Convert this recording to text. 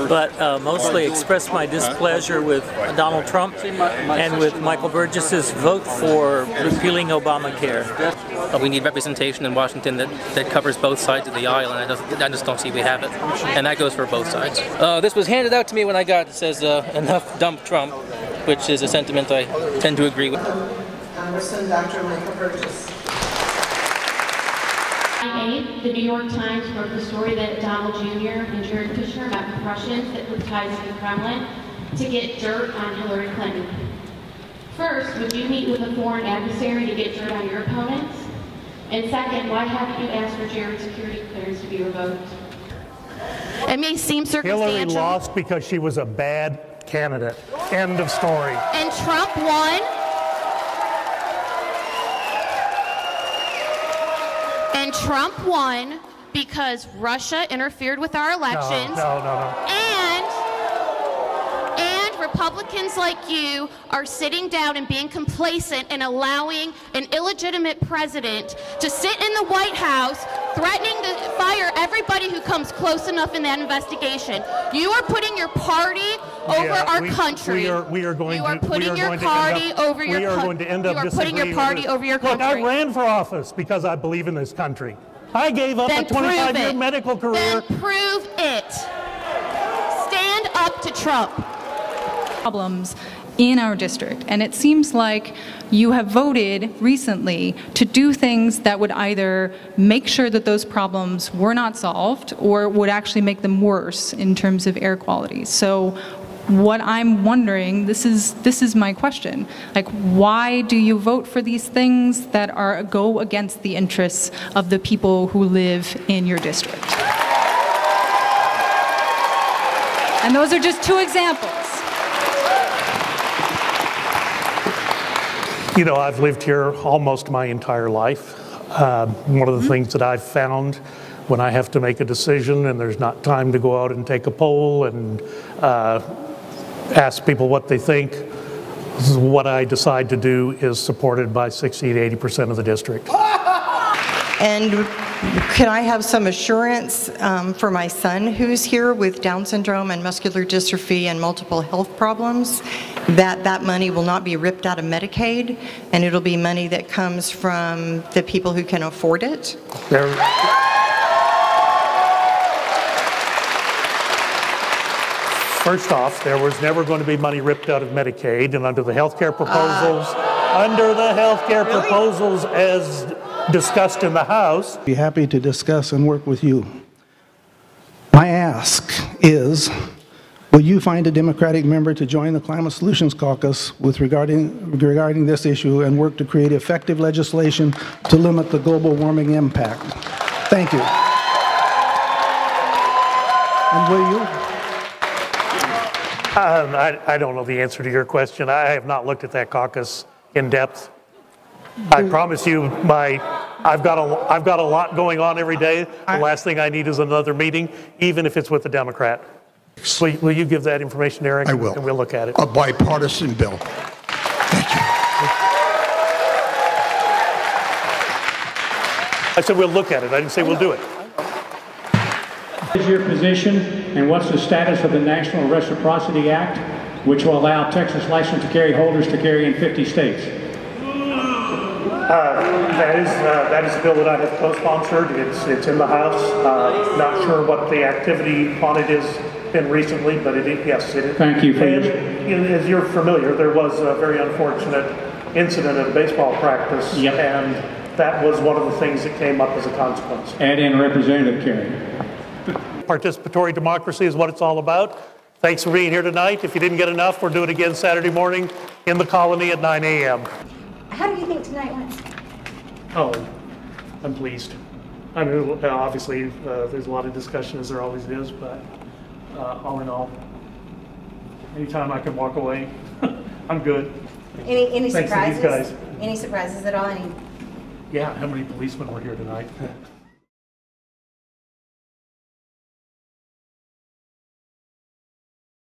but mostly express my displeasure with Donald Trump and with Michael Burgess's vote for repealing Obamacare. We need representation in Washington that covers both sides of the aisle, and I just don't see we have it. And that goes for both sides. This was handed out to me when I got it. It says, enough dump Trump, which is a sentiment I tend to agree with. Congressman Dr. Michael Burgess. The New York Times broke the story that Donald Jr. and Jared Kushner met with Russians that with ties to the Kremlin to get dirt on Hillary Clinton. First, would you meet with a foreign adversary to get dirt on your opponents? And second, why haven't you asked for Jared's security clearance to be revoked? It may seem circumstantial. Hillary lost because she was a bad candidate. End of story. And Trump won. And Trump won because Russia interfered with our elections. No. And Republicans like you are sitting down and being complacent and allowing an illegitimate president to sit in the White House threatening to fire everybody who comes close enough in that investigation. You are putting your party over our country. We are going to putting your party over your country. We are going to end up disagreeing. You are putting your party over your country. Look, I ran for office because I believe in this country. I gave up a 25-year medical career. Then prove it. Stand up to Trump. Problems in our district, and it seems like you have voted recently to do things that would either make sure that those problems were not solved or would actually make them worse in terms of air quality. So what I'm wondering, this is my question, like, why do you vote for these things that go against the interests of the people who live in your district? And those are just two examples. You know, I've lived here almost my entire life. One of the things that I've found when I have to make a decision and there's not time to go out and take a poll and ask people what they think, this is what I decide to do is supported by 60 to 80% of the district. And can I have some assurance for my son who's here with Down syndrome and muscular dystrophy and multiple health problems that that money will not be ripped out of Medicaid and it'll be money that comes from the people who can afford it? First off, there was never going to be money ripped out of Medicaid, and under the health care proposals, proposals as discussed in the House. Be happy to discuss and work with you. My ask is, will you find a Democratic member to join the Climate Solutions Caucus regarding this issue and work to create effective legislation to limit the global warming impact? Thank you. And will you? I don't know the answer to your question. I have not looked at that caucus in depth. I promise you, I've got a lot going on every day. The last thing I need is another meeting, even if it's with a Democrat. Will you give that information, Eric? I will. And we'll look at it. A bipartisan bill. Thank you. I said we'll look at it. I didn't say we'll do it. What is your position, and what's the status of the National Reciprocity Act, which will allow Texas license to carry holders to carry in 50 states? That is a bill that I have co-sponsored. It's in the House. Not sure what the activity on it has been recently, but yes, it is. Thank you for and as you're familiar, there was a very unfortunate incident at a baseball practice, and that was one of the things that came up as a consequence. Add in Representative Kerry. Participatory democracy is what it's all about. Thanks for being here tonight. If you didn't get enough, we'll do it again Saturday morning in the Colony at 9 a.m. How do you think tonight went? Oh, I'm pleased. I mean, obviously, there's a lot of discussion, as there always is, but all in all, anytime I can walk away, I'm good. Any Thanks surprises? to these guys. Any surprises at all? Yeah, how many policemen were here tonight?